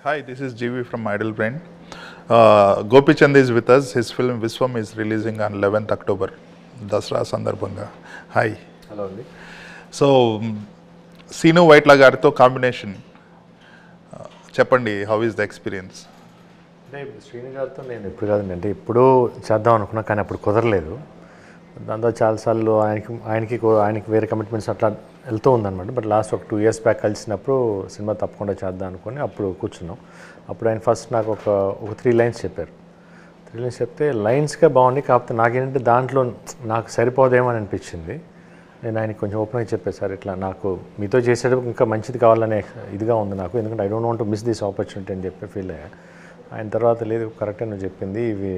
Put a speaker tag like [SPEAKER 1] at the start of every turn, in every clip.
[SPEAKER 1] Hi, this is GV from Idle Brain. Gopi Chand is with us. His film Viswam is releasing on 11th October. Dasra Sandarbhanga. Hi.
[SPEAKER 2] Hello అండి.
[SPEAKER 1] So scene Vaitla గారితో combination చెప్పండి, how is the experience?
[SPEAKER 2] అంటే ఇప్పుడు శ్రీను గారితో నేను ఎప్పుడు కాదండి, అంటే ఎప్పుడూ చేద్దాం అనుకున్నా కానీ అప్పుడు కుదరలేదు. దాంతో చాలాసార్లు ఆయనకి వేరే కమిట్మెంట్స్ అట్లా వెళ్తూ ఉందన్నమాట. బట్ లాస్ట్ ఒక 2 years బ్యాక్ కలిసినప్పుడు సినిమా తప్పకుండా చేద్దాం అనుకుని అప్పుడు కూర్చున్నాం. అప్పుడు ఆయన ఫస్ట్ నాకు ఒక 3 lines చెప్పారు. 3 lines చెప్తే లైన్స్గా బాగుంది, కాకపోతే నాకేంటంటే దాంట్లో నాకు సరిపోదేమో అని అనిపించింది. నేను ఆయనకి కొంచెం ఓపెన్గా చెప్పాను, సార్ ఇట్లా నాకు మీతో చేసేటప్పుడు ఇంకా మంచిది కావాలనే ఇదిగా ఉంది నాకు, ఎందుకంటే I don't want to miss this opportunity అని చెప్పి ఫీల్ అయ్యా. ఆయన తర్వాత లేదు కరెక్టే నువ్వు చెప్పింది, ఇవి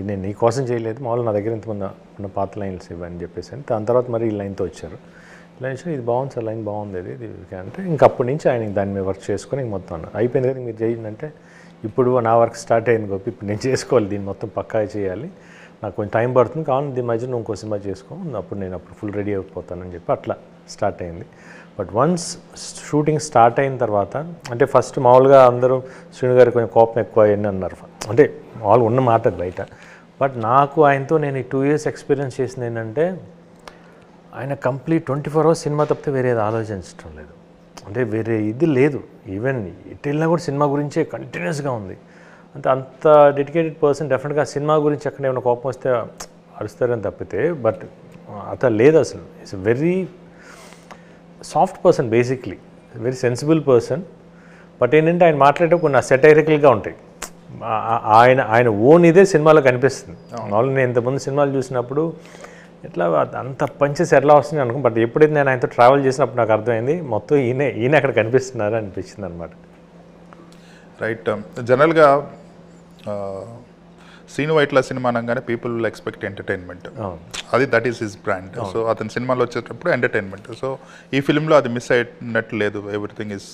[SPEAKER 2] నేను నీ కోసం చేయలేదు, మామూలు నా దగ్గర ఇంతమంది ఉన్న పాత లైన్స్ ఇవని చెప్పేసి అని. దాని తర్వాత మరి ఈ లైన్తో వచ్చారు. లైన్ ఇది బాగుంది సార్, లైన్ బాగుంది ఇది అంటే ఇంక అప్పటి నుంచి ఆయన దాని మీద వర్క్ చేసుకొని ఇంక మొత్తం అయిపోయింది కదా మీరు చేయండి అంటే, ఇప్పుడు నా వర్క్ స్టార్ట్ అయింది గోపి, ఇప్పుడు నేను చేసుకోవాలి దీన్ని మొత్తం పక్కా చేయాలి, నాకు కొంచెం టైం పడుతుంది, కావాలి దీని మధ్య నువ్వు ఇంకో సినిమా చేసుకో, నేను అప్పుడు ఫుల్ రెడీ అయిపోతానని చెప్పి అట్లా స్టార్ట్ అయింది. బట్ వన్స్ షూటింగ్ స్టార్ట్ అయిన తర్వాత అంటే ఫస్ట్ మామూలుగా అందరూ శ్రీను గారికి కొంచెం కోపం ఎక్కువ అయ్యింది అన్నారు, అంటే మామూలుగా ఉన్న మాట బయట. బట్ నాకు ఆయనతో నేను ఈ 2 years ఎక్స్పీరియన్స్ చేసింది ఏంటంటే, ఆయన కంప్లీట్ 24 hours సినిమా తప్పితే వేరేది ఆలోచించడం లేదు, అంటే వేరే ఇది లేదు. ఈవెన్ ఇటు వెళ్ళినా కూడా సినిమా గురించే కంటిన్యూస్గా ఉంది. అంత డెడికేటెడ్ పర్సన్ డెఫినెట్గా సినిమా గురించి ఎక్కడ ఏమైనా కోపం వస్తే అరుస్తారని తప్పితే, బట్ అట్లా లేదు అసలు. It's very soft person, basically very sensible person. But ఏంటంటే ఆయన మాట్లాడే కొన్ని సెటైరికల్గా ఉంటాయి. ఆయన ఓన్ ఇదే సినిమాలో కనిపిస్తుంది. మామూలుగా నేను ఇంతకుముందు సినిమాలు చూసినప్పుడు ఎట్లా అంత పంచెస్ ఎట్లా వస్తుంది అనుకో, బట్ ఎప్పుడైతే నేను ఆయనతో ట్రావెల్ చేసినప్పుడు నాకు అర్థమైంది మొత్తం ఈయన అక్కడ కనిపిస్తున్నారు అనిపించింది అనమాట.
[SPEAKER 1] రైట్. జనరల్గా సీను వైట్ల సినిమా అనగానే పీపుల్ విల్ ఎక్స్పెక్ట్ ఎంటర్టైన్మెంట్, అది that is his brand. So అతని సినిమాలో వచ్చేటప్పుడు ఎంటర్టైన్మెంట్. సో ఈ ఫిల్మ్లో అది మిస్ అయినట్టు లేదు, ఎవ్రీథింగ్ ఈజ్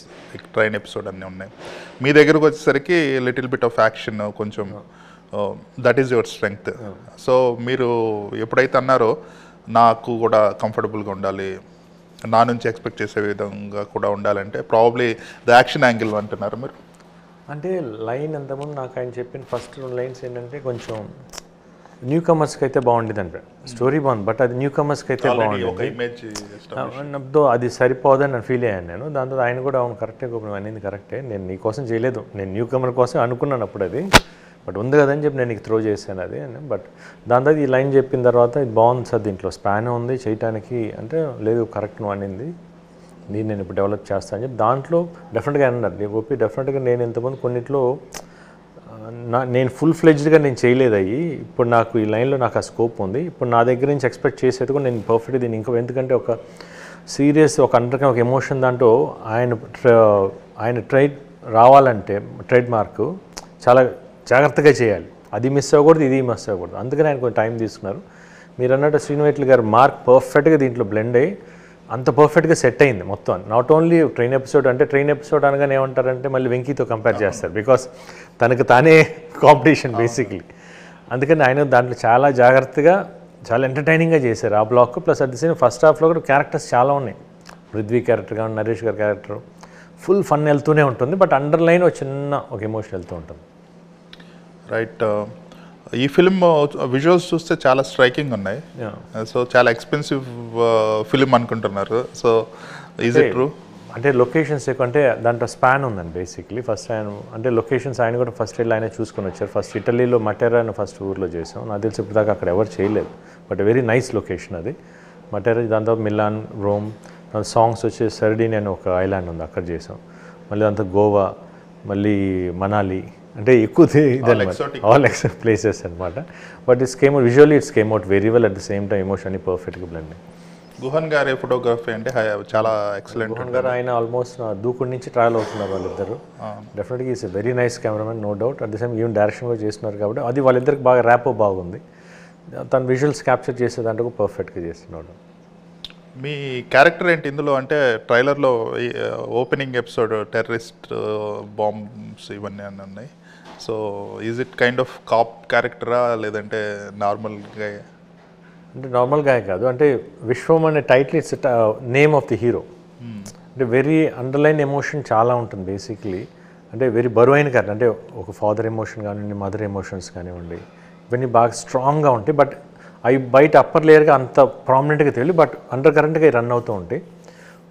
[SPEAKER 1] ట్రైన్ ఎపిసోడ్ అన్నీ ఉన్నాయి. మీ దగ్గరకు వచ్చేసరికి లిటిల్ బిట్ ఆఫ్ యాక్షన్ కొంచెం, that is your strength. So మీరు ఎప్పుడైతే అన్నారో నాకు కూడా కంఫర్టబుల్గా ఉండాలి, నా నుంచి ఎక్స్పెక్ట్ చేసే విధంగా కూడా ఉండాలంటే ప్రాబబ్లీ ద యాక్షన్ యాంగిల్ అంటున్నారు మీరు.
[SPEAKER 2] అంటే లైన్ అంతకుముందు నాకు ఆయన చెప్పిన ఫస్ట్ 2 lines ఏంటంటే కొంచెం న్యూ కమర్స్కి అయితే బాగుండేది అంటే, స్టోరీ బాగుంది బట్ అది న్యూ కమర్స్కి అయితే బాగుండేది, అది సరిపోదని నేను ఫీల్ అయ్యాను నేను. దాంతో ఆయన కూడా అవును కరెక్టే గోపి అనేది కరెక్టే, నేను నీ కోసం చేయలేదు, నేను న్యూ కమర్ కోసం అనుకున్నాను అప్పుడు అది, బట్ ఉంది కదని చెప్పి నేను నీకు త్రో చేశాను అది అని. బట్ దాని తర్వాత ఈ లైన్ చెప్పిన తర్వాత ఇది బాగుంది సార్, దీంట్లో స్పాన్ ఉంది చేయటానికి అంటే, లేదు కరెక్ట్ నువ్వు అనింది, నేను ఇప్పుడు డెవలప్ చేస్తాను అని చెప్పి దాంట్లో డెఫినెట్గా అన్నారు గోపి. డెఫినెట్గా నేను ఇంతకుముందు కొన్నిట్లో నేను ఫుల్ ఫ్లెడ్జ్డ్గా నేను చేయలేదు అయ్యి, ఇప్పుడు నాకు ఈ లైన్లో నాకు ఆ స్కోప్ ఉంది, ఇప్పుడు నా దగ్గర నుంచి ఎక్స్పెక్ట్ చేసేది కూడా నేను పర్ఫెక్ట్గా దీన్ని ఇంకా, ఎందుకంటే ఒక సీరియస్ ఒక అండర్గా ఒక ఎమోషన్ దాంట్లో ఆయన ట్రేడ్ రావాలంటే ట్రేడ్ మార్క్ చాలా జాగ్రత్తగా చేయాలి, అది మిస్ అవ్వకూడదు ఇది మిస్ అవ్వకూడదు, అందుకని ఆయన కొంచెం టైం తీసుకున్నారు. మీరు అన్నట్టు శ్రీను వైట్ల గారు మార్క్ పర్ఫెక్ట్గా దీంట్లో బ్లెండ్ అయ్యి అంత పర్ఫెక్ట్గా సెట్ అయింది మొత్తం. నాట్ ఓన్లీ ట్రైన్ ఎపిసోడ్ అంటే, ట్రైన్ ఎపిసోడ్ అనగానే ఏమంటారంటే మళ్ళీ వెంకీతో కంపేర్ చేస్తారు, బికాస్ తనకు తానే కాంపిటీషన్ బేసిక్లీ. అందుకని ఆయన దాంట్లో చాలా జాగ్రత్తగా చాలా ఎంటర్టైనింగ్గా చేశారు ఆ block. Plus at the same first హాఫ్లో కూడా క్యారెక్టర్స్ చాలా ఉన్నాయి, పృథ్వీ క్యారెక్టర్ కానీ నరేష్ గారి క్యారెక్టర్ ఫుల్ ఫన్ వెళ్తూనే ఉంటుంది, బట్ అండర్లైన్ ఒక ఎమోషన్ వెళ్తూ ఉంటుంది.
[SPEAKER 1] రైట్. ఈ ఫిల్మ్ విజువల్స్ చూస్తే చాలా స్ట్రైకింగ్ ఉన్నాయి, సో చాలా ఎక్స్పెన్సివ్ ఫిల్మ్ అనుకుంటున్నారు, సో ఈజ్ ఇట్ ట్రూ?
[SPEAKER 2] అంటే లొకేషన్స్ ఎక్కువ, అంటే దాంట్లో స్పాన్ ఉందండి బేసిక్లీ. ఫస్ట్ ఆయన అంటే లొకేషన్స్ ఆయన కూడా ఫస్ట్ వెళ్ళి ఆయన చూసుకొని వచ్చారు. ఫస్ట్ ఇటలీలో మటెరా అని ఫస్ట్ ఊర్లో చేసాం, నాకు తెలిసి ఇప్పుడు దాకా అక్కడ ఎవరు చేయలేదు, బట్ వెరీ నైస్ లొకేషన్ అది మటెరా. దాని తర్వాత మిలాన్, రోమ్, సాంగ్స్ వచ్చి సర్డిని అని ఒక ఐలాండ్ ఉంది అక్కడ చేసాం. మళ్ళీ దాంతో గోవా, మళ్ళీ మనాలి, అంటే ఎక్కువ ఆల్ ఎక్సెప్ట్ ప్లేసెస్ అనమాట. But it's came out visually, it's came out very well, at the same time emotion పర్ఫెక్ట్గా బ్లెండ్.
[SPEAKER 1] గుహన్ గారి ఫోటోగ్రఫీ అంటే చాలా ఎక్సలెంట్.
[SPEAKER 2] గుహన్ గారు ఆయన ఆల్మోస్ట్ దూకుడి నుంచి ట్రావెల్ అవుతున్నారు వాళ్ళిద్దరు. డెఫినెట్గా is a very nice cameraman, no doubt. At the same even direction కూడా చేస్తున్నారు కాబట్టి అది వాళ్ళిద్దరికి బాగా ర్యాపో బాగుంది. తన విజువల్స్ క్యాప్చర్ చేసేదాంట్లో పర్ఫెక్ట్గా చేస్తున్నాడు.
[SPEAKER 1] మీ క్యారెక్టర్ ఏంటి ఇందులో? అంటే ట్రైలర్లో ఓపెనింగ్ ఎపిసోడ్ టెర్రరిస్ట్ బాంబ్స్ ఇవన్నీ అని ఉన్నాయి, so is it kind of cop క్యారెక్టరా లేదంటే నార్మల్గా?
[SPEAKER 2] అంటే నార్మల్గా కాదు, అంటే విశ్వం అనే title it's name of the hero. అంటే వెరీ అండర్లైన్ ఎమోషన్ చాలా ఉంటుంది బేసిక్లీ. అంటే వెరీ బరువైన క్యారెక్టర్, అంటే ఒక ఫాదర్ ఎమోషన్ కానివ్వండి, మదర్ ఎమోషన్స్ కానివ్వండి, ఇవన్నీ బాగా స్ట్రాంగ్గా ఉంటాయి. బట్ అవి బయట అప్పర్ లేయర్గా అంత ప్రామినెంట్గా తెలియదు, బట్ అండర్ కరెంట్గా రన్ అవుతూ ఉంటాయి.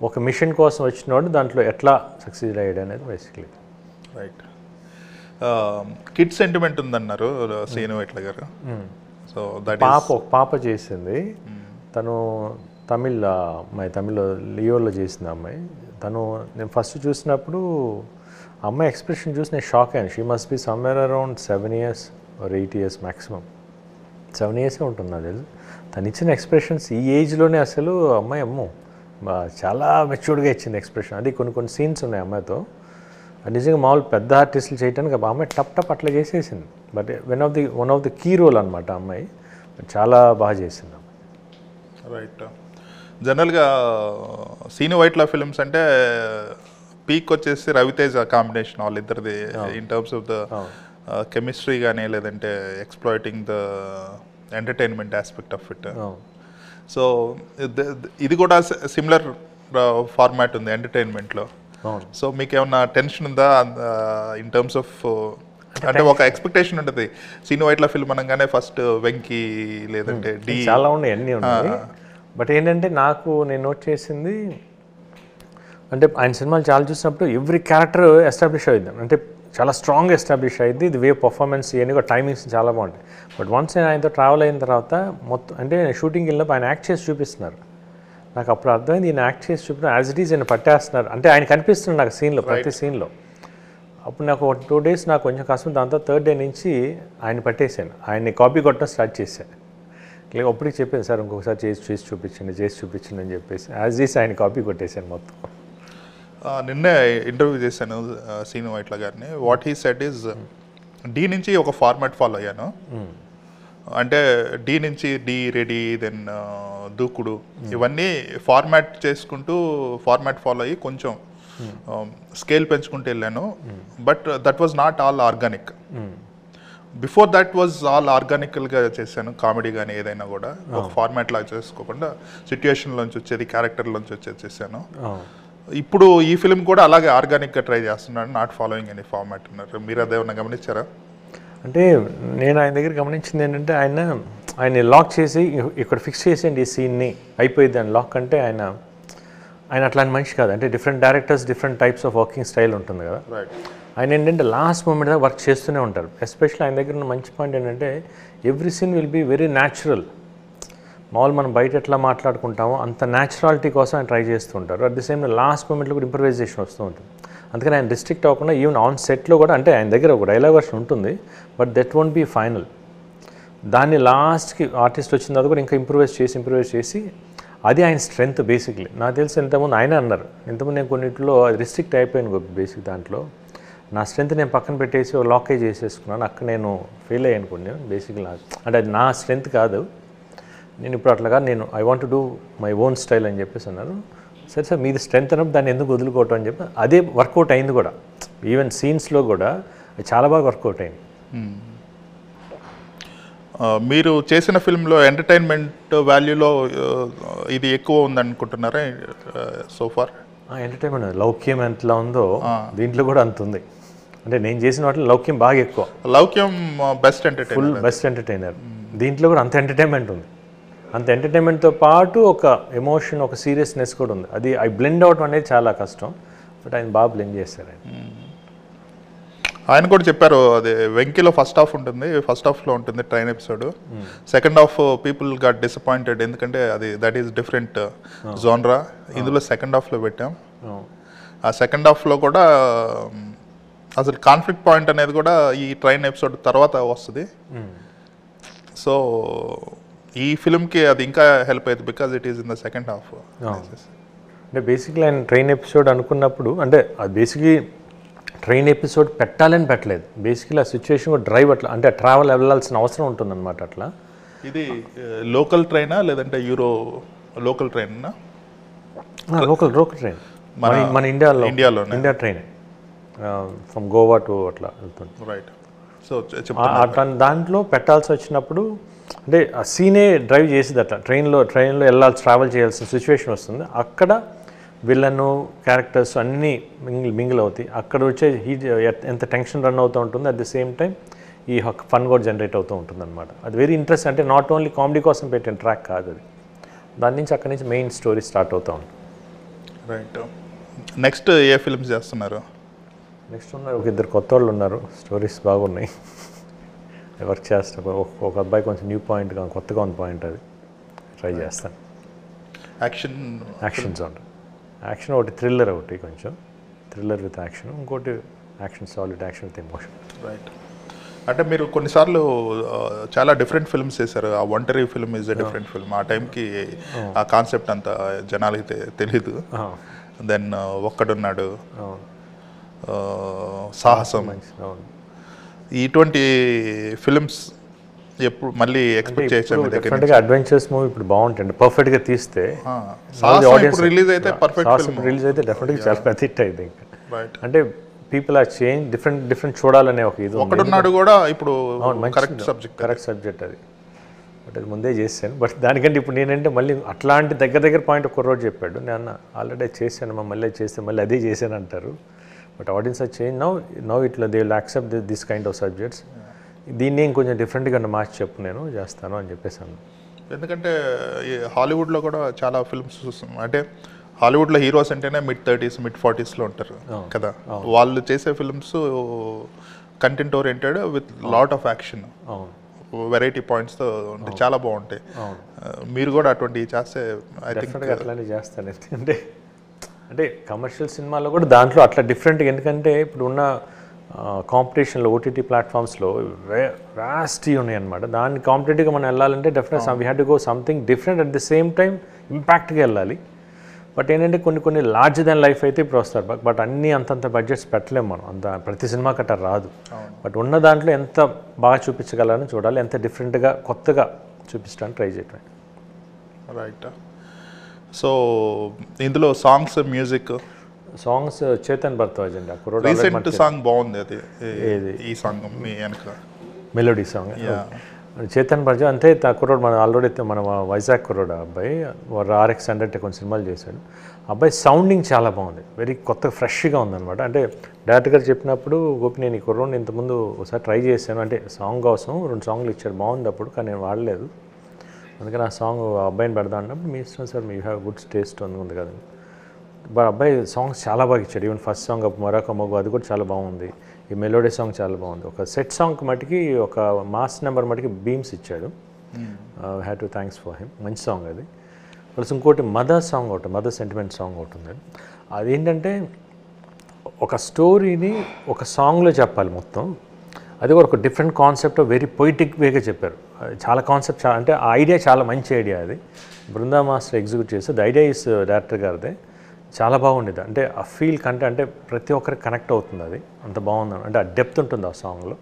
[SPEAKER 2] ఒక మిషన్ కోసం వచ్చినవాడు దాంట్లో ఎట్లా సక్సీడ్ అయ్యాడు అనేది బేసిక్లీ.
[SPEAKER 1] రైట్. కిడ్ సెంటిమెంట్ ఉందన్నారు సీను వైట్ల గారు. సో దట్
[SPEAKER 2] ఒక పాప చేసింది, తను తమిళ్లో లియోలో చేసింది అమ్మాయి. నేను ఫస్ట్ చూసినప్పుడు అమ్మాయి ఎక్స్ప్రెషన్ చూసి నేను షాక్ అయ్యాను. She must be somewhere around 7 years or 8 years maximum. 7 years ఉంటుంది నాకు తెలుసు. తను ఇచ్చిన ఎక్స్ప్రెషన్స్ ఈ ఏజ్లోనే అసలు అమ్మాయి చాలా మెచ్యూర్డ్గా ఇచ్చింది ఎక్స్ప్రెషన్. అది కొన్ని సీన్స్ ఉన్నాయి అమ్మాయితో, అది నిజంగా మామూలు పెద్ద ఆర్టిస్టులు చేయడానికి అమ్మాయి టప్ అట్లా చేసేసింది. But one of the key role అనమాట అమ్మాయి, చాలా బాగా చేసింది అమ్మాయి.
[SPEAKER 1] రైట్. జనరల్గా సీను వైట్ల ఫిల్మ్స్ అంటే పీక్ వచ్చేసి రవితేజ కాంబినేషన్ వాళ్ళిద్దరిది in terms of the chemistry కానీ లేదంటే exploiting the entertainment aspect of it. So ఇది కూడా సిమిలర్ ఫార్మాట్ ఉంది ఎంటర్టైన్మెంట్లో. సో మీకు ఏమన్నా టెన్షన్ ఉందా ఇన్ టర్మ్స్ ఆఫ్, అంటే ఒక ఎక్స్పెక్టేషన్ ఉంటుంది సీను వైట్ల ఫిల్మ్ అనగానే ఫస్ట్ వెంకీ లేదంటే డి,
[SPEAKER 2] చాలా ఉన్నాయి, అన్నీ ఉన్నాయి. బట్ ఏంటంటే నేను నోట్ చేసింది అంటే ఆయన సినిమాలు చాలా చూసినప్పుడు ఎవ్రీ క్యారెక్టర్ ఎస్టాబ్లిష్ అవుతుంది, అంటే చాలా స్ట్రాంగ్ ఎస్టాబ్లిష్ అయింది. ఇది వే పర్ఫార్మెన్స్ ఇవన్నీ కూడా టైమింగ్స్ చాలా బాగుంటాయి. బట్ వన్స్ నేను ఆయనతో ట్రావెల్ అయిన తర్వాత మొత్తం అంటే షూటింగ్కి వెళ్ళినప్పుడు ఆయన యాక్ట్ చేసి చూపిస్తున్నారు. నాకు అప్పుడు అర్థమైంది ఈయన యాక్ట్ చేసి చూపిన యాజ్ ఇట్ ఈజ్ ఆయన పట్టేస్తున్నారు, అంటే ఆయన కనిపిస్తున్నారు నాకు సీన్లో, ప్రతి సీన్లో. అప్పుడు నాకు 2 days నాకు కొంచెం కష్టం. దాంతో 3rd day నుంచి ఆయన పట్టేశాను, ఆయన్ని కాపీ కొట్టడం స్టార్ట్ చేశాను. లేక అప్పటికి చెప్పాను, సార్ ఇంకొకసారి చేసి చూపించండి అని చెప్పేసి యాజ్ ఈస్ ఆయన కాపీ కొట్టేశాను మొత్తం.
[SPEAKER 1] నిన్నే ఇంటర్వ్యూ చేశాను సీను వైట్ల గారిని. What he said is the నుంచి ఒక ఫార్మాట్ ఫాలో అయ్యాను, అంటే డి నుంచి డి రెడీ దెన్ దూకుడు ఇవన్నీ ఫార్మాట్ చేసుకుంటూ ఫార్మాట్ ఫాలో అయ్యి కొంచెం స్కేల్ పెంచుకుంటూ వెళ్ళాను. But that was not all organic. Before that was all ఆర్గానికల్గా చేశాను, కామెడీ కానీ ఏదైనా కూడా ఒక ఫార్మాట్ లాగా చేసుకోకుండా సిచ్యుయేషన్లోంచి వచ్చేది, క్యారెక్టర్లోంచి వచ్చేది చేశాను. ఇప్పుడు ఈ ఫిల్మ్ కూడా అలాగే ఆర్గానిక్గా ట్రై చేస్తున్నాడు, నాట్ ఫాలోయింగ్ ఎనీ ఫార్మాట్ అన్నారు. మీరు అదేమన్నా గమనించారా?
[SPEAKER 2] అంటే నేను ఆయన దగ్గర గమనించింది ఏంటంటే ఆయన లాక్ చేసి ఇక్కడ ఫిక్స్ చేసేయండి ఈ సీన్ని అయిపోయింది అని లాక్ అంటే ఆయన అట్లాంటి మనిషి కాదు. అంటే different directors different types of working style ఉంటుంది కదా. ఆయన ఏంటంటే లాస్ట్ మూమెంట్ దాకా వర్క్ చేస్తూనే ఉంటారు. ఎస్పెషల్లీ ఆయన దగ్గర ఉన్న మంచి పాయింట్ ఏంటంటే every scene will be very natural. మామూలు మనం బయట ఎట్లా మాట్లాడుకుంటామో అంత న్యాచురాలిటీ కోసం ఆయన ట్రై చేస్తూ ఉంటారు. అట్ ది సేమ్ లాస్ట్ మూమెంట్లో కూడా ఇంప్రవైజేషన్ వస్తూ ఉంటుంది. అందుకని ఆయన డిస్ట్రిక్ట్ అవ్వకుండా ఈవెన్ ఆన్ సెట్లో కూడా, అంటే ఆయన దగ్గర ఒక డైలాగ్ వర్షన్ ఉంటుంది, but that won't be final. దాన్ని లాస్ట్కి ఆర్టిస్ట్ వచ్చిన తర్వాత కూడా ఇంకా ఇంప్రూవైజ్ చేసి అది ఆయన స్ట్రెంగ్త్ బేసిక్లీ. నాకు తెలిసి ఇంతకుముందు ఆయన అన్నారు, ఇంతకుముందు నేను కొన్నింటిలో అది రిస్ట్రిక్ట్ అయిపోయాను బేసిక్. దాంట్లో నా స్ట్రెంత్ నేను పక్కన పెట్టేసి లాకేజ్ చేసేసుకున్నాను, అక్కడ నేను ఫెయిల్ అయ్యాను కొన్ని బేసిక్లీ. అంటే అది నా స్ట్రెంత్ కాదు, నేను ఇప్పుడు అట్లాగా I want to do my own style అని చెప్పేసి అన్నారు. సరే సార్ మీది స్ట్రెంత్ అన్నప్పుడు దాన్ని ఎందుకు వదులుకోవటం అని చెప్పి అదే వర్కౌట్ అయింది కూడా. ఈవెన్ సీన్స్లో కూడా అది చాలా బాగా వర్కౌట్ అయింది.
[SPEAKER 1] మీరు చేసిన ఫిల్మ్లో ఎంటర్టైన్మెంట్ వాల్యూలో ఇది ఎక్కువ ఉందనుకుంటున్నారా సోఫార్?
[SPEAKER 2] ఎంటర్టైన్మెంట్ లౌక్యం ఎంతలా ఉందో దీంట్లో కూడా అంత ఉంది. అంటే నేను చేసిన వాటిలో లౌక్యం బాగా ఎక్కువ.
[SPEAKER 1] Loukyam best entertainer,
[SPEAKER 2] full best entertainer. దీంట్లో కూడా అంత ఎంటర్టైన్మెంట్ ఉంది. అంత ఎంటర్టైన్మెంట్తో పాటు ఒక ఎమోషన్, ఒక సీరియస్నెస్ కూడా ఉంది. అది బ్లెండ్ అవడం అనేది చాలా కష్టం, బట్ ఆయన బాగా బ్లెండ్ చేస్తారు.
[SPEAKER 1] ఆయన కూడా చెప్పారు అది వెంకీలో ఫస్ట్ హాఫ్ ఉంటుంది, ఫస్ట్ హాఫ్లో ఉంటుంది train episode, second half people got disappointed ఎందుకంటే అది దట్ ఈస్ డిఫరెంట్ జోన్రా. ఇందులో సెకండ్ హాఫ్లో పెట్టాం. ఆ సెకండ్ హాఫ్లో కూడా అసలు కాన్ఫ్లిక్ట్ పాయింట్ అనేది కూడా ఈ ట్రైన్ ఎపిసోడ్ తర్వాత వస్తుంది. సో ఈ ఫిల్మ్కి అది ఇంకా హెల్ప్ అవుతుంది because it is in the second half.
[SPEAKER 2] అంటే బేసిక్లీ ఆయన ట్రైన్ ఎపిసోడ్ అనుకున్నప్పుడు, అంటే అది బేసిక్లీ ట్రైన్ ఎపిసోడ్ పెట్టాలని పెట్టలేదు. బేసిక్లీ ఆ సిచ్యువేషన్ కూడా డ్రైవ్ అట్లా, అంటే ట్రావెల్ వెళ్ళాల్సిన అవసరం ఉంటుందన్నమాట. అట్లా
[SPEAKER 1] ఇది లోకల్ ట్రైనా లేదంటే లోకల్ ట్రైనా?
[SPEAKER 2] లోకల్ ట్రైన్ మన India train from Goa to అట్లా వెళ్తుంది.
[SPEAKER 1] రైట్. సో
[SPEAKER 2] దాంట్లో పెట్టాల్సి వచ్చినప్పుడు అంటే ఆ సీనే డ్రైవ్ చేసేది అట్లా ట్రైన్లో ట్రావెల్ చేయాల్సిన సిచ్యువేషన్ వస్తుంది. అక్కడ విలన్ క్యారెక్టర్స్ అన్నీ మింగిల్ అవుతాయి. అక్కడ వచ్చే ఎంత టెన్షన్ రన్ అవుతూ ఉంటుంది, అట్ ది సేమ్ టైం ఈ ఫన్ కూడా జనరేట్ అవుతూ ఉంటుంది అనమాట. అది వెరీ ఇంట్రెస్ట్. అంటే నాట్ ఓన్లీ కామెడీ కోసం పెట్టిన ట్రాక్ కాదు అది, దాని నుంచి అక్కడి నుంచి మెయిన్ స్టోరీ స్టార్ట్ అవుతూ ఉంటుంది.
[SPEAKER 1] రైట్. నెక్స్ట్ ఏ ఫిల్మ్స్ చేస్తున్నారు?
[SPEAKER 2] నెక్స్ట్ ఉన్నారు ఒక ఇద్దరు కొత్త వాళ్ళు ఉన్నారు, స్టోరీస్ బాగున్నాయి, వర్క్ చేస్తారు. ఒక అబ్బాయి కొంచెం న్యూ పాయింట్గా కొత్తగా ఉంది పాయింట్, అది ట్రై చేస్తాను. యాక్షన్ జోన్, యాక్షన్ ఒకటి, థ్రిల్లర్ ఒకటి, కొంచెం థ్రిల్లర్ విత్ యాక్షన్, ఇంకోటి action solid action with emotion.
[SPEAKER 1] Right. అంటే మీరు కొన్నిసార్లు చాలా డిఫరెంట్ ఫిల్మ్స్ చేశారు. ఆ ఒంటరి film is a different film. ఆ టైంకి ఆ కాన్సెప్ట్ అంత జనాలకి తెలీదు. దెన్ ఒక్కడున్నాడు, సాహసం, ఇటువంటి ఫిల్మ్స్ ఎప్పుడు మళ్ళీ ఎక్స్పెక్ట్ చేయొచ్చు?
[SPEAKER 2] డెఫినెట్గా అడ్వెంచర్స్ మూవీ ఇప్పుడు బాగుంటుంది, పర్ఫెక్ట్గా తీస్తే.
[SPEAKER 1] రిలీజ్ అయితే పర్ఫెక్ట్ ఫిల్మ్,
[SPEAKER 2] రిలీజ్ అయితే డెఫినెట్గా చాలా పెద్ద హిట్ అయింది. అంటే పీపుల్ ఆర్ చేంజ్, డిఫరెంట్ చూడాలనే ఒక ఇది.
[SPEAKER 1] ఒకడున్నాడు కూడా ఇప్పుడు కరెక్ట్
[SPEAKER 2] సబ్జెక్ట్ అది, బట్ అది ముందే చేశాను. బట్ దానికంటే ఇప్పుడు నేనంటే మళ్ళీ అట్లాంటి దగ్గర పాయింట్ ఒక రోజు చెప్పాడు, నేను ఆల్రెడీ చేశాను, మళ్ళీ చేస్తే మళ్ళీ అదే చేశాను అంటారు. But audience are change now ఇట్లా they will accept this kind of subjects. దీన్ని ఇంకొంచెం డిఫరెంట్గా మార్చి చెప్పు, నేను చేస్తాను అని చెప్పేసాను.
[SPEAKER 1] ఎందుకంటే హాలీవుడ్లో కూడా చాలా ఫిల్మ్స్ చూస్తున్నాం. అంటే హాలీవుడ్లో హీరోస్ అంటేనే mid-30s mid-40sలో ఉంటారు కదా. వాళ్ళు చేసే films content oriented with lot of action, variety పాయింట్స్తో అంటే చాలా బాగుంటాయి. మీరు కూడా అటువంటివి చేస్తే ఐ థింక్
[SPEAKER 2] అట్లానే చేస్తాను. అంటే కమర్షియల్ సినిమాలో కూడా దాంట్లో అట్లా డిఫరెంట్గా, ఎందుకంటే ఇప్పుడు ఉన్న కాంపిటీషన్లో ఓటీటీ ప్లాట్ఫామ్స్లో వ్యాస్టీ ఉన్నాయి అనమాట. దాన్ని కాంపిటేటివ్గా మనం వెళ్ళాలంటే డెఫినెట్గా we have to go something different, at the same time ఇంపాక్ట్గా వెళ్ళాలి. బట్ ఏంటంటే కొన్ని లార్జ్ దాన్ లైఫ్ అయితే ఇప్పుడు వస్తారు, బట్ అన్నీ అంతంత బడ్జెట్స్ పెట్టలేము మనం, అంత ప్రతి సినిమా కట్ట రాదు. బట్ ఉన్న దాంట్లో ఎంత బాగా చూపించగలని చూడాలి, ఎంత డిఫరెంట్గా కొత్తగా చూపించడానికి ట్రై చేయటం.
[SPEAKER 1] రైట్. సో ఇందులో songs, music,
[SPEAKER 2] songs Chetan Bharadwaj అండి.
[SPEAKER 1] రీసెంట్ సాంగ్ బాగుంది, అది ఈ సాంగ్ మీ వెనక
[SPEAKER 2] మెలోడీ సాంగ్ చేతన్ భరద్వాజ్. అంతే కుర్రోడు మన ఆల్రెడీ మన వైజాగ్ కుర్రోడు అబ్బాయి, RX 100 కొన్ని సినిమాలు చేశాడు. అబ్బాయి సౌండింగ్ చాలా బాగుంది, వెరీ కొత్త ఫ్రెష్గా ఉందన్నమాట. అంటే డైరెక్టర్ గారు చెప్పినప్పుడు గోపి నేను ఈ కుర్రోడ్ని ఇంతకుముందు ఒకసారి ట్రై చేశాను, అంటే సాంగ్ కోసం 2 సాంగ్లు ఇచ్చాడు, బాగుంది అప్పుడు, కానీ నేను వాడలేదు. అందుకని ఆ సాంగ్ అబ్బాయిని పెడదా అన్నప్పుడు మీ ఇష్టం sir, me have good taste ఉంది కదండి. బట్ అబ్బాయి సాంగ్స్ చాలా బాగా ఇచ్చాడు. ఈవెన్ ఫస్ట్ సాంగ్ మరొక మగు అది కూడా చాలా బాగుంది. ఈ మెలోడీ సాంగ్ చాలా బాగుంది. ఒక సెట్ సాంగ్ మటుకి ఒక మాస్ నెంబర్ మటుకి బీమ్స్ ఇచ్చాడు. Have to thanks for him, మంచి సాంగ్ అది. ప్లస్ ఇంకోటి మదర్ సాంగ్ ఒకటి, మదర్ సెంటిమెంట్ సాంగ్ ఒకటి ఉంది. అదేంటంటే ఒక స్టోరీని ఒక సాంగ్లో చెప్పాలి మొత్తం, అది కూడా ఒక డిఫరెంట్ కాన్సెప్ట్, వెరీ పొయిటిక్ వేగా చెప్పారు. చాలా కాన్సెప్ట్, అంటే ఆ ఐడియా చాలా మంచి ఐడియా. అది బృందా మాస్టర్ ఎగ్జిక్యూట్ చేస్తే, ద ఐడియా ఈస్ డైరెక్టర్ గారిదే, చాలా బాగుండేది. అంటే ఆ ఫీల్ కంటే అంటే ప్రతి ఒక్కరికి కనెక్ట్ అవుతుంది, అది అంత బాగుంది. అంటే ఆ డెప్త్ ఉంటుంది ఆ సాంగ్లో.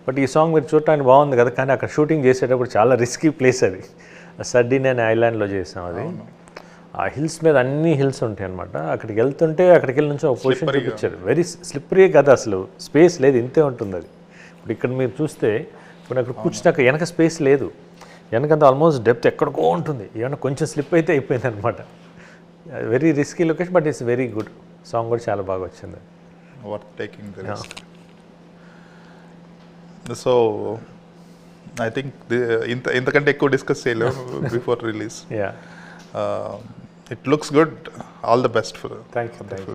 [SPEAKER 2] బట్ ఈ సాంగ్ మీరు చూడటానికి బాగుంది కదా, కానీ అక్కడ షూటింగ్ చేసేటప్పుడు చాలా రిస్కీ ప్లేస్ అది. సర్డిన్ అనే ఐలాండ్లో చేసాం అది. ఆ హిల్స్ మీద అన్ని హిల్స్ ఉంటాయి అనమాట. అక్కడికి వెళ్తుంటే అక్కడికి వెళ్ళి నుంచి ఒక పొజిషన్ చూపించారు, వెరీ స్లిప్పరీ కదా, అసలు స్పేస్ లేదు, ఇంతే ఉంటుంది అది. ఇప్పుడు ఇక్కడ మీరు చూస్తే ఇప్పుడు అక్కడ కూర్చున్నాక వెనక స్పేస్ లేదు, వెనకంత ఆల్మోస్ట్ డెప్త్ ఎక్కడికో ఉంటుంది. ఏమన్నా కొంచెం స్లిప్ అయితే అయిపోయింది అనమాట. Very risky location, but it's very good. Song కూడా చాలా బాగా వచ్చింది.
[SPEAKER 1] Worth taking the risk. So I think ఇంతకంటే ఎక్కువ డిస్కస్ చేయలేము before release. It looks good. All the best for.
[SPEAKER 2] Thank you.